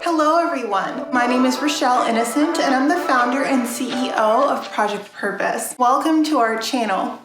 Hello everyone, my name is Rochelle Innocent and I'm the founder and CEO of Project Purpose. Welcome to our channel.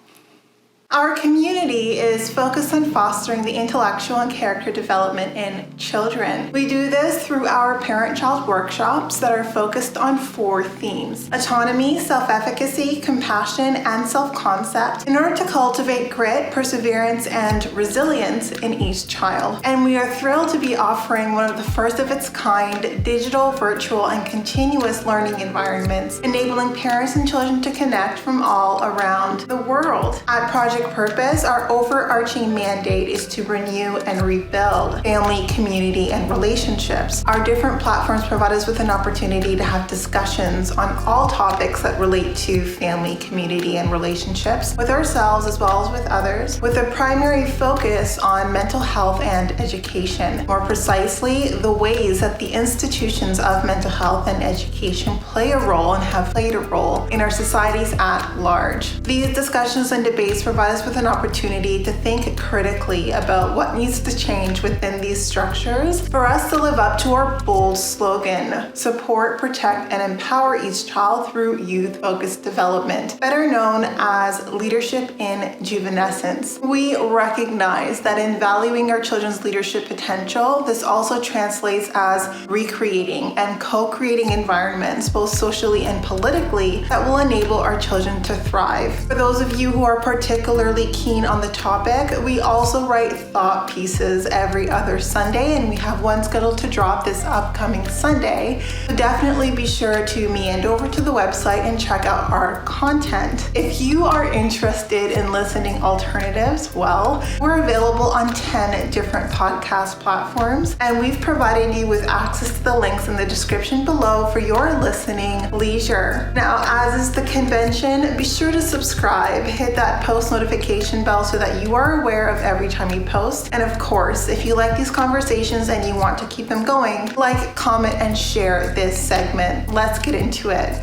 Our community is focused on fostering the intellectual and character development in children. We do this through our parent-child workshops that are focused on 4 themes: autonomy, self-efficacy, compassion, and self-concept, in order to cultivate grit, perseverance, and resilience in each child. And we are thrilled to be offering one of the first of its kind digital, virtual, and continuous learning environments, enabling parents and children to connect from all around the world. At Project Purpose, our overarching mandate is to renew and rebuild family, community, and relationships. Our different platforms provide us with an opportunity to have discussions on all topics that relate to family, community, and relationships with ourselves as well as with others, with a primary focus on mental health and education. More precisely, the ways that the institutions of mental health and education play a role and have played a role in our societies at large. These discussions and debates provide us with an opportunity to think critically about what needs to change within these structures for us to live up to our bold slogan: support, protect, and empower each child through youth-focused development, better known as leadership in juvenescence. We recognize that in valuing our children's leadership potential, this also translates as recreating and co-creating environments, both socially and politically, that will enable our children to thrive. For those of you who are particularly keen on the topic, we also write thought pieces every other Sunday, and we have one scheduled to drop this upcoming Sunday. So definitely be sure to meander over to the website and check out our content. If you are interested in listening alternatives, well, we're available on 10 different podcast platforms, and we've provided you with access to the links in the description below for your listening leisure. Now, as is the convention, be sure to subscribe, hit that post notification bell so that you are aware of every time we post. And of course, if you like these conversations and you want to keep them going, like, comment, and share this segment. Let's get into it.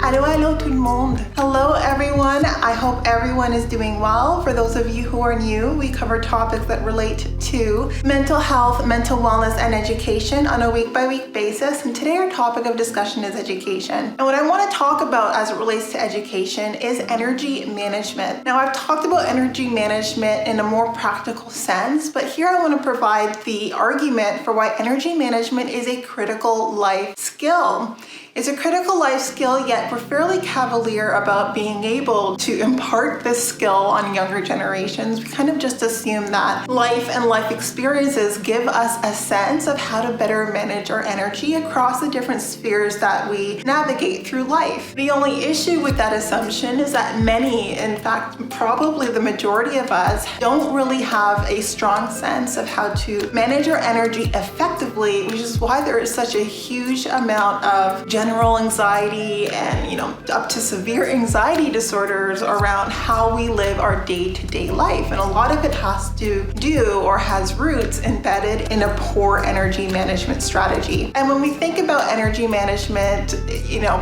Allô tout le monde. Hello everyone. I hope everyone is doing well. For those of you who are new, we cover topics that relate to mental health, mental wellness, and education on a week-by-week basis. And today our topic of discussion is education. And what I want to talk about as it relates to education is energy management. Now, I've talked about energy management in a more practical sense, but here I want to provide the argument for why energy management is a critical life skill. It's a critical life skill, yet we're fairly cavalier about being able to impart this skill on younger generations. We kind of just assume that life and life experiences give us a sense of how to better manage our energy across the different spheres that we navigate through life. The only issue with that assumption is that many, in fact, probably the majority of us, don't really have a strong sense of how to manage our energy effectively, which is why there is such a huge amount of general anxiety and, up to severe anxiety disorders around how we live our day-to-day life. And a lot of it has to do or has roots embedded in a poor energy management strategy. And when we think about energy management,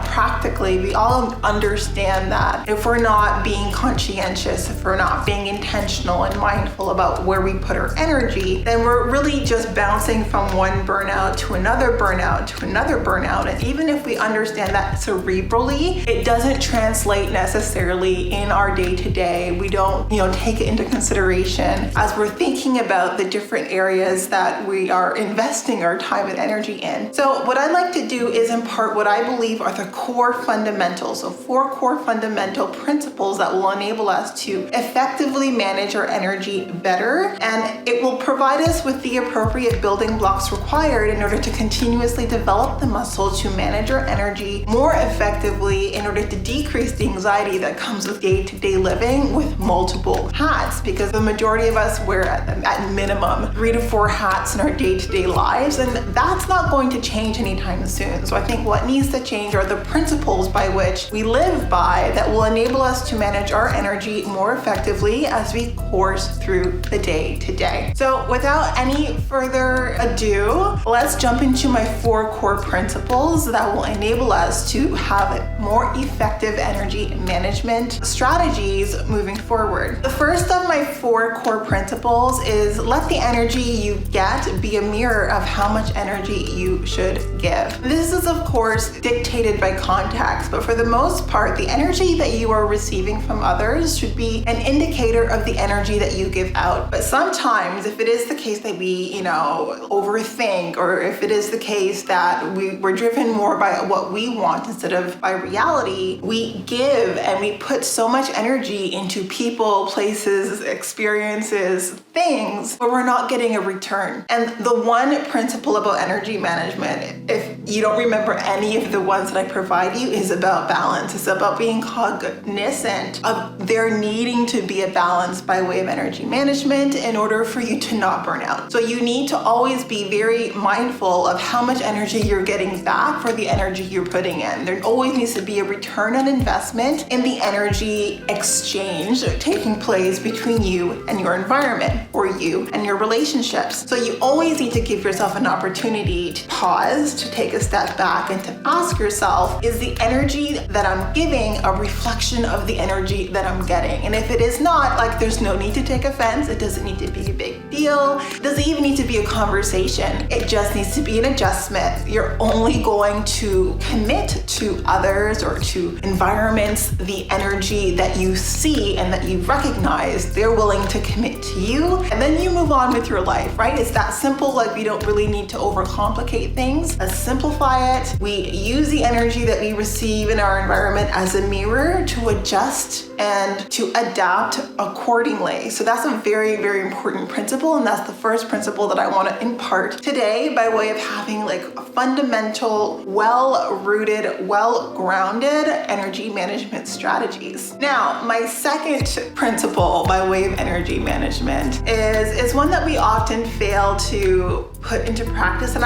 practically, we all understand that if we're not being conscientious, if we're not being intentional and mindful about where we put our energy, then we're really just bouncing from one burnout to another burnout to another burnout. And even if we understand that cerebrally, it doesn't translate necessarily in our day-to-day. We don't, take it into consideration as we're thinking about the different areas that we are investing our time and energy in. So what I'd like to do is impart what I believe are the core fundamentals, so 4 core fundamental principles that will enable us to effectively manage our energy better, and it will provide us with the appropriate building blocks required in order to continuously develop the muscle to manage our energy more effectively in order to decrease the anxiety that comes with day-to-day living with multiple hats, because the majority of us wear at minimum 3 to 4 hats in our day-to-day lives, and that's not going to change anytime soon. So I think what needs to change are the principles by which we live by that will enable us to manage our energy more effectively as we course through the day-to-day. So without any further ado, let's jump into my 4 core principles that will enable us to have more effective energy management strategies moving forward. The first of my 4 core principles is let the energy you get be a mirror of how much energy you should give. This is, of course, dictated by context, but for the most part, the energy that you are receiving from others should be an indicator of the energy that you give out. But sometimes, if it is the case that we, overthink, or if it is the case that we're driven more by what we want instead of by reality, we give and we put so much energy into people, places, experiences, things, where we're not getting a return. And the one principle about energy management, if you don't remember any of the ones that I provide you, is about balance. It's about being cognizant of there needing to be a balance by way of energy management in order for you to not burn out. So you need to always be very mindful of how much energy you're getting back for the energy you're putting in. There always needs to be a return on investment in the energy exchange taking place between you and your environment, or you and your relationships. So you always need to give yourself an opportunity to pause, to take a step back, and to ask yourself, is the energy that I'm giving a reflection of the energy that I'm getting? And if it is not, there's no need to take offense. It doesn't need to be a big deal. It doesn't even need to be a conversation. It just needs to be an adjustment. You're only going to commit to others or to environments the energy that you see and that you recognize they're willing to commit to you, and then you move on with your life, right? It's that simple. We don't really need to overcomplicate things. Let's simplify it. We use the energy that we receive in our environment as a mirror to adjust and to adapt accordingly. So that's a very, very important principle, and that's the first principle that I want to impart today by way of having a fundamental, well-rooted, well-grounded energy management strategies. Now, my second principle by way of energy management is one that we often fail to put into practice, and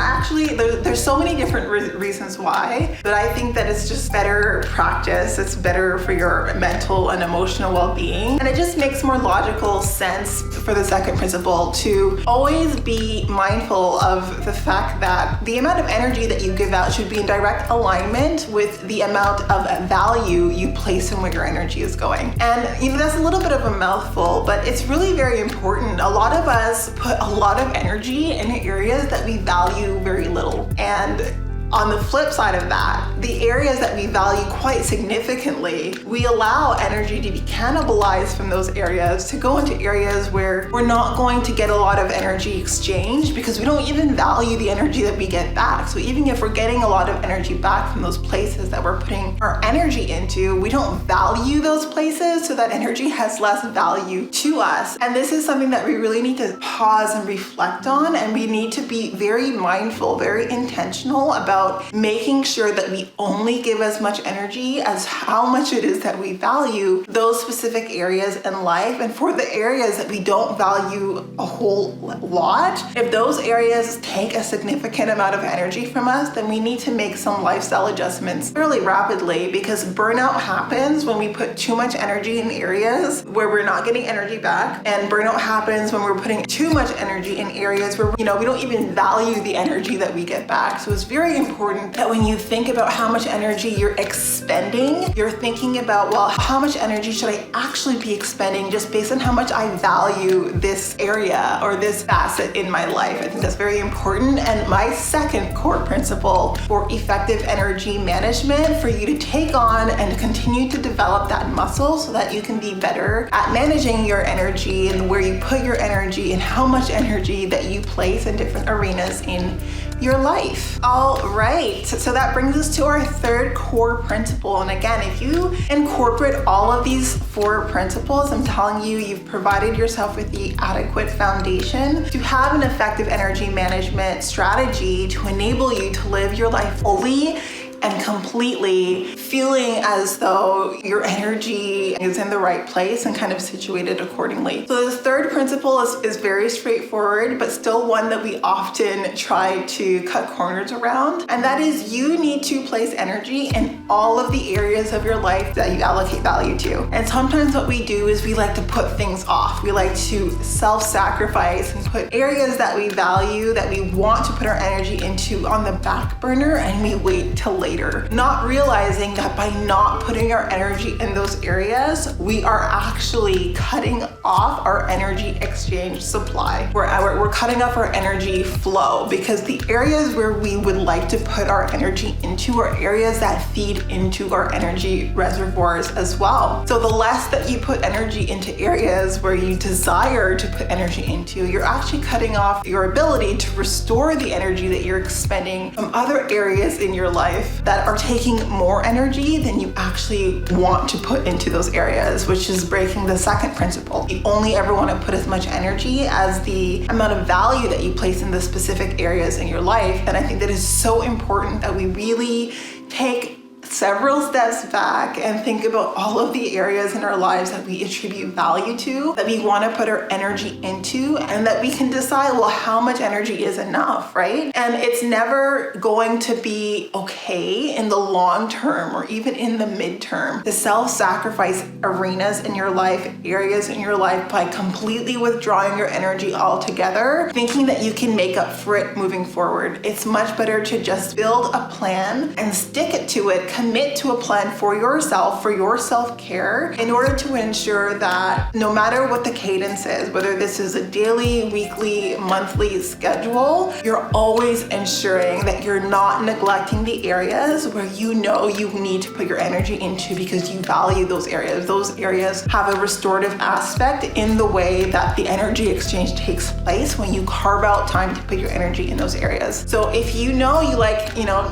there's so many different reasons why, but I think that it's just better practice. It's better for your mental and emotional well-being, and it just makes more logical sense for the second principle to always be mindful of the fact that the amount of energy that you give out should be in direct alignment with the amount of value you place in where your energy is going. And that's a little bit of a mouthful, but it's really very important. A lot of us put a lot of energy in areas that we value very little. And on the flip side of that, the areas that we value quite significantly, we allow energy to be cannibalized from those areas to go into areas where we're not going to get a lot of energy exchange because we don't even value the energy that we get back. So even if we're getting a lot of energy back from those places that we're putting our energy into, we don't value those places, so that energy has less value to us. And this is something that we really need to pause and reflect on, and we need to be very mindful, very intentional about making sure that we only give as much energy as how much it is that we value those specific areas in life. And for the areas that we don't value a whole lot, if those areas take a significant amount of energy from us, then we need to make some lifestyle adjustments fairly rapidly, because burnout happens when we put too much energy in areas where we're not getting energy back, and burnout happens when we're putting too much energy in areas where we don't even value the energy that we get back. So it's very important that when you think about how much energy you're expending, you're thinking about, well, how much energy should I actually be expending just based on how much I value this area or this facet in my life. I think that's very important. And my second core principle for effective energy management, for you to take on and continue to develop that muscle so that you can be better at managing your energy and where you put your energy and how much energy that you place in different arenas in your life. All right, so that brings us to our third core principle. And again, if you incorporate all of these 4 principles, I'm telling you, you've provided yourself with the adequate foundation to have an effective energy management strategy to enable you to live your life fully and completely, feeling as though your energy is in the right place and kind of situated accordingly. So this third principle is very straightforward, but still one that we often try to cut corners around. And that is, you need to place energy in all of the areas of your life that you allocate value to. And sometimes what we do is we like to put things off. We like to self-sacrifice and put areas that we value, that we want to put our energy into, on the back burner, and we wait till later. later, not realizing that by not putting our energy in those areas, we are actually cutting off our energy exchange supply. We're cutting off our energy flow, because the areas where we would like to put our energy into are areas that feed into our energy reservoirs as well. So the less that you put energy into areas where you desire to put energy into, you're actually cutting off your ability to restore the energy that you're expending from other areas in your life that are taking more energy than you actually want to put into those areas, which is breaking the second principle. You only ever want to put as much energy as the amount of value that you place in the specific areas in your life. And I think that is so important that we really take several steps back and think about all of the areas in our lives that we attribute value to, that we want to put our energy into, and that we can decide, well, how much energy is enough, right? And it's never going to be okay in the long term or even in the midterm to self-sacrifice arenas in your life, areas in your life, by completely withdrawing your energy altogether, thinking that you can make up for it moving forward. It's much better to just build a plan and stick it to it, commit to a plan for yourself, for your self-care, in order to ensure that no matter what the cadence is, whether this is a daily, weekly, monthly schedule, you're always ensuring that you're not neglecting the areas where you know you need to put your energy into because you value those areas. Those areas have a restorative aspect in the way that the energy exchange takes place when you carve out time to put your energy in those areas. So if you know you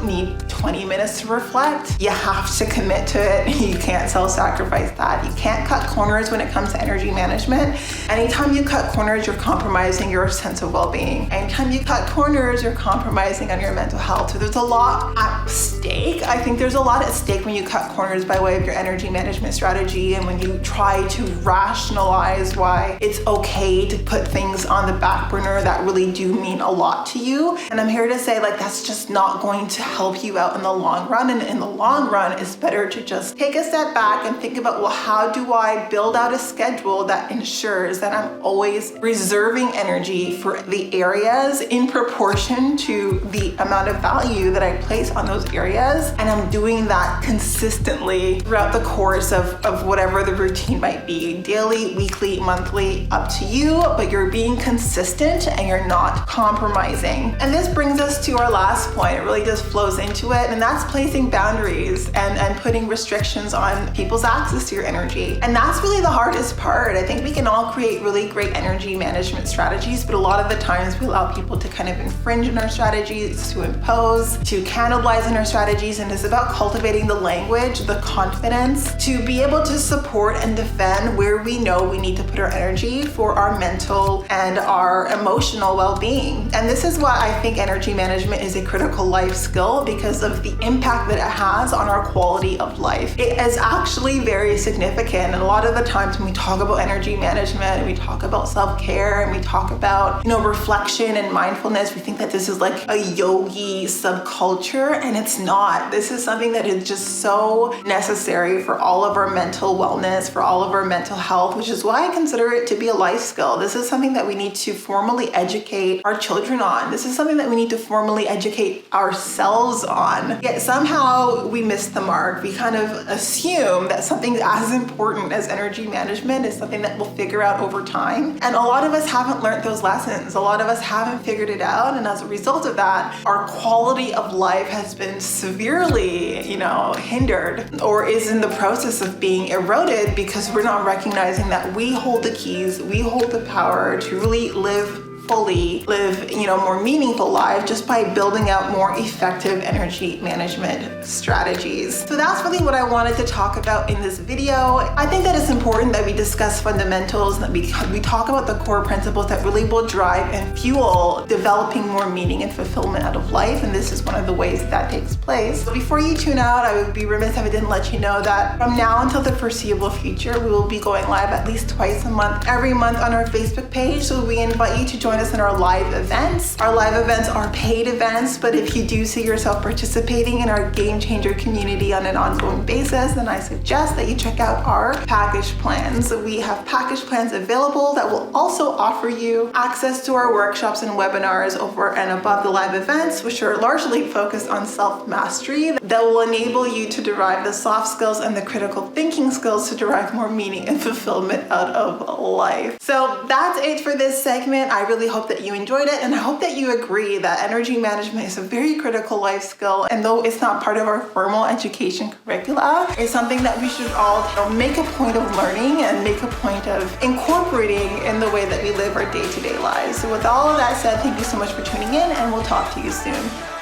need 20 minutes to reflect, you have to commit to it. You can't self-sacrifice that. You can't cut corners when it comes to energy management. Anytime you cut corners, you're compromising your sense of well-being. Anytime you cut corners, you're compromising on your mental health. So there's a lot at stake. I think there's a lot at stake when you cut corners by way of your energy management strategy, and when you try to rationalize why it's okay to put things on the back burner that really do mean a lot to you. And I'm here to say, that's just not going to help you out in the long run. And in the long run, it's better to just take a step back and think about, well, how do I build out a schedule that ensures that I'm always reserving energy for the areas in proportion to the amount of value that I place on those areas. And I'm doing that consistently throughout the course of whatever the routine might be, daily, weekly, monthly, up to you, but you're being consistent and you're not compromising. And this brings us to our last point. It really just flows into it, and that's placing boundaries and putting restrictions on people's access to your energy. And that's really the hardest part. I think we can all create really great energy management strategies, but a lot of the times we allow people to kind of infringe on our strategies, to impose, to cannibalize on our strategies. And it's about cultivating the language, the confidence to be able to support and defend where we know we need to put our energy for our mental and our emotional well-being. And this is why I think energy management is a critical life skill, because of the impact that it has on our quality of life. It is actually very significant. And a lot of the times when we talk about energy management, and we talk about self-care, and we talk about, reflection and mindfulness, we think that this is like a yogi subculture, and it's not. This is something that is just so necessary for all of our mental wellness, for all of our mental health, which is why I consider it to be a life skill. This is something that we need to formally educate our children on. This is something that we need to formally educate ourselves on. Yet somehow we miss the mark. We kind of assume that something as important as energy management is something that we'll figure out over time. And a lot of us haven't learned those lessons. A lot of us haven't figured it out. And as a result of that, our quality of life has been severely, hindered, or is in the process of being eroded, because we're not recognizing that we hold the keys, we hold the power to really live fully, more meaningful lives just by building out more effective energy management strategies. So that's really what I wanted to talk about in this video. I think that it's important that we discuss fundamentals, that we talk about the core principles that really will drive and fuel developing more meaning and fulfillment out of life. And this is one of the ways that takes place. So before you tune out, I would be remiss if I didn't let you know that from now until the foreseeable future, we will be going live at least twice a month, every month on our Facebook page. So we invite you to join us in our live events. Our live events are paid events, but if you do see yourself participating in our Game Changer community on an ongoing basis, then I suggest that you check out our package plans. We have package plans available that will also offer you access to our workshops and webinars over and above the live events, which are largely focused on self-mastery, that will enable you to derive the soft skills and the critical thinking skills to derive more meaning and fulfillment out of life. So that's it for this segment. I really hope that you enjoyed it, and I hope that you agree that energy management is a very critical life skill, and though it's not part of our formal education curricula, it's something that we should all make a point of learning and make a point of incorporating in the way that we live our day-to-day lives. So with all of that said, thank you so much for tuning in, and we'll talk to you soon.